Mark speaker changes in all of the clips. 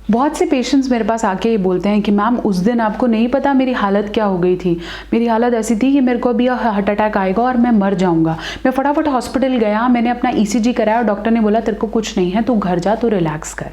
Speaker 1: बहुत से पेशेंट्स मेरे पास आके ये बोलते हैं कि मैम उस दिन आपको नहीं पता मेरी हालत क्या हो गई थी। मेरी हालत ऐसी थी कि मेरे को अभी हार्ट अटैक आएगा और मैं मर जाऊंगा। मैं फटाफट हॉस्पिटल गया, मैंने अपना ईसीजी कराया और डॉक्टर ने बोला तेरे को कुछ नहीं है, तू घर जा, तू रिलैक्स कर।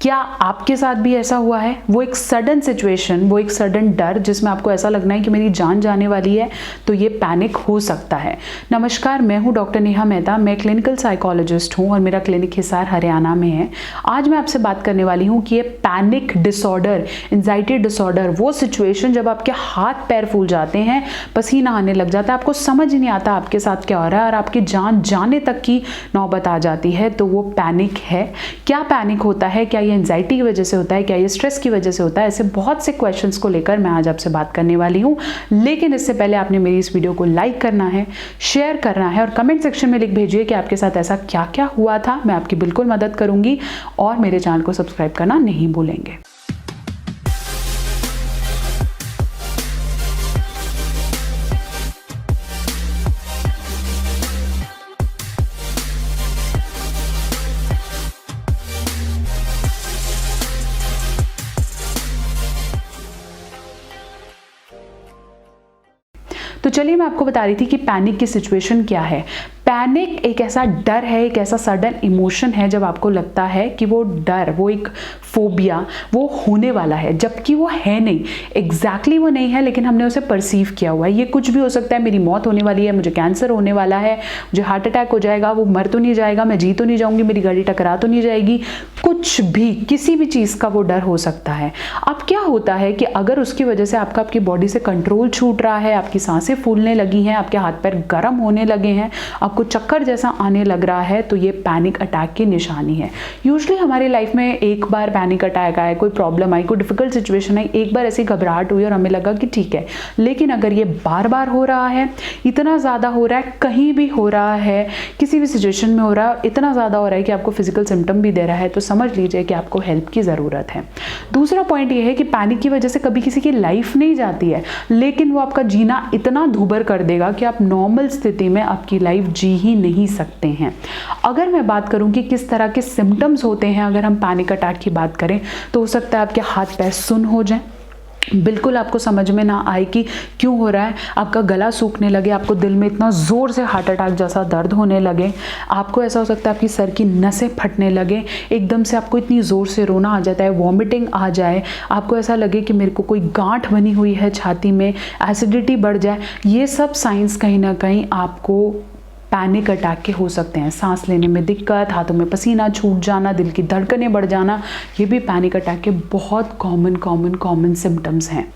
Speaker 1: क्या आपके साथ भी ऐसा हुआ है? वो एक सडन सिचुएशन, वो एक सडन डर जिसमें आपको ऐसा लगना है कि मेरी जान जाने वाली है, तो ये पैनिक हो सकता है। नमस्कार, मैं हूँ डॉक्टर नेहा मेहता। मैं क्लिनिकल साइकोलॉजिस्ट हूँ और मेरा क्लिनिक हिसार हरियाणा में है। आज मैं आपसे बात करने वाली हूँ कि ये पैनिक डिसऑर्डर, एंजाइटी डिसऑर्डर, वो सिचुएशन जब आपके हाथ पैर फूल जाते हैं, पसीना आने लग जाता है, आपको समझ नहीं आता आपके साथ क्या हो रहा है और आपकी जान जाने तक की नौबत आ जाती है, तो वो पैनिक है। क्या पैनिक होता है? क्या ये एंजाइटी की वजह से होता है? क्या ये स्ट्रेस की वजह से होता है? ऐसे बहुत से क्वेश्चंस को लेकर मैं आज आपसे बात करने वाली हूँ। लेकिन इससे पहले आपने मेरी इस वीडियो को लाइक करना है, शेयर करना है और कमेंट सेक्शन में लिख भेजिए कि आपके साथ ऐसा क्या क्या हुआ था। मैं आपकी बिल्कुल मदद करूंगी और मेरे चैनल को सब्सक्राइब करना नहीं भूलेंगे। तो चलिए मैं आपको बता रही थी कि पैनिक की सिचुएशन क्या है। पैनिक एक ऐसा डर है, एक ऐसा सडन इमोशन है जब आपको लगता है कि वो डर, वो एक फोबिया, वो होने वाला है, जबकि वो है नहीं। एग्जैक्टली वो नहीं है, लेकिन हमने उसे परसीव किया हुआ है। ये कुछ भी हो सकता है, मेरी मौत होने वाली है, मुझे कैंसर होने वाला है, मुझे हार्ट अटैक हो जाएगा, वो मर तो नहीं जाएगा, मैं जी तो नहीं जाऊंगी, मेरी गाड़ी टकरा तो नहीं जाएगी, कुछ भी, किसी भी चीज़ का वो डर हो सकता है। अब क्या होता है कि अगर उसकी वजह से आपकी बॉडी से कंट्रोल छूट रहा है, आपकी सांसें फूलने लगी हैं, आपके हाथ पैर गर्म होने लगे हैं, आपको चक्कर जैसा आने लग रहा है, तो ये पैनिक अटैक की निशानी है। यूजुअली हमारी लाइफ में एक बार पैनिक अटैक आया, कोई प्रॉब्लम आई, कोई डिफिकल्ट सिचुएशन आई, एक बार ऐसी घबराहट हुई और हमें लगा कि ठीक है। लेकिन अगर ये बार बार हो रहा है, इतना ज़्यादा हो रहा है, कहीं भी हो रहा है, किसी भी सिचुएशन में हो रहा है, इतना ज़्यादा हो रहा है कि आपको फिजिकल सिम्टम भी दे रहा है, तो समझ लीजिए कि आपको हेल्प की ज़रूरत है। दूसरा पॉइंट ये है कि पैनिक की वजह से कभी किसी की लाइफ नहीं जाती है, लेकिन वो आपका जीना इतना दूभर कर देगा कि आप नॉर्मल स्थिति में आपकी लाइफ जी ही नहीं सकते हैं। अगर मैं बात करूं कि किस तरह के सिम्टम्स होते हैं, अगर हम पैनिक अटैक की बात करें, तो हो सकता है आपके हाथ पैर सुन्न हो जाएं, बिल्कुल आपको समझ में ना आए कि क्यों हो रहा है, आपका गला सूखने लगे, आपको दिल में इतना ज़ोर से हार्ट अटैक जैसा दर्द होने लगे, आपको ऐसा हो सकता है आपकी सर की नसें फटने लगे, एकदम से आपको इतनी ज़ोर से रोना आ जाता है, वॉमिटिंग आ जाए, आपको ऐसा लगे कि मेरे को कोई गांठ बनी हुई है छाती में, एसिडिटी बढ़ जाए। ये सब साइंस कहीं ना कहीं आपको पैनिक अटैक के हो सकते हैं। सांस लेने में दिक्कत, हाथों में पसीना छूट जाना, दिल की धड़कनें बढ़ जाना, ये भी पैनिक अटैक के बहुत कॉमन सिम्टम्स हैं।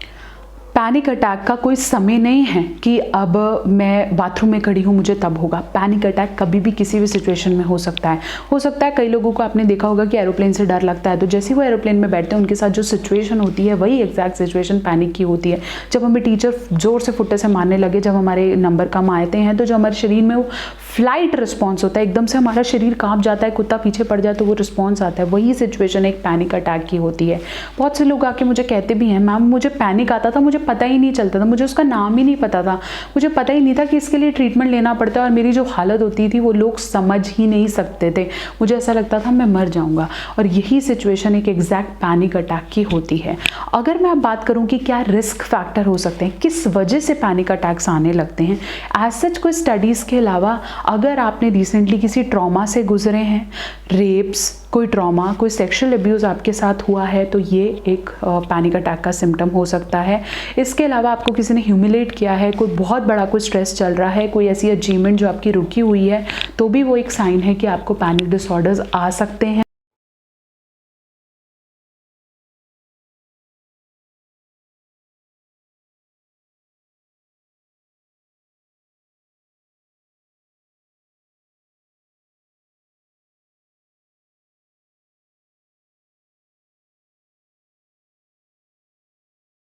Speaker 1: पैनिक अटैक का कोई समय नहीं है कि अब मैं बाथरूम में खड़ी हूँ मुझे तब होगा। पैनिक अटैक कभी भी किसी भी सिचुएशन में हो सकता है। कई लोगों को आपने देखा होगा कि एरोप्लेन से डर लगता है, तो जैसे ही वो एरोप्लेन में बैठते हैं उनके साथ जो सिचुएशन होती है वही एग्जैक्ट सिचुएशन पैनिक की होती है। जब हमें टीचर जोर से फुट्टे से मारने लगे, जब हमारे नंबर कम आते हैं, तो जो हमारे शरीर में वो फ्लाइट रिस्पॉन्स होता है, एकदम से हमारा शरीर कांप जाता है, कुत्ता पीछे पड़ जाए तो वो रिस्पॉन्स आता है, वही सिचुएशन एक पैनिक अटैक की होती है। बहुत से लोग आके मुझे कहते भी हैं, मैम मुझे पैनिक आता था, मुझे पता ही नहीं चलता था, मुझे उसका नाम ही नहीं पता था, मुझे पता ही नहीं था कि इसके लिए ट्रीटमेंट लेना पड़ता है और मेरी जो हालत होती थी वो लोग समझ ही नहीं सकते थे, मुझे ऐसा लगता था मैं मर जाऊंगा। और यही सिचुएशन एक एग्जैक्ट पैनिक अटैक की होती है। अगर मैं अब बात करूं कि क्या रिस्क फैक्टर हो सकते हैं, किस वजह से पैनिक अटैक्स आने लगते हैं, एज सच कोई स्टडीज़ के अलावा अगर आपने रिसेंटली किसी ट्रॉमा से गुजरे हैं, रेप्स, कोई ट्रॉमा, कोई सेक्सुअल अब्यूज़ आपके साथ हुआ है, तो ये एक पैनिक अटैक का सिम्टम हो सकता है। इसके अलावा आपको किसी ने ह्यूमिलेट किया है, कोई बहुत बड़ा कोई स्ट्रेस चल रहा है, कोई ऐसी अचीवमेंट जो आपकी रुकी हुई है, तो भी वो एक साइन है कि आपको पैनिक डिसऑर्डर्स आ सकते हैं।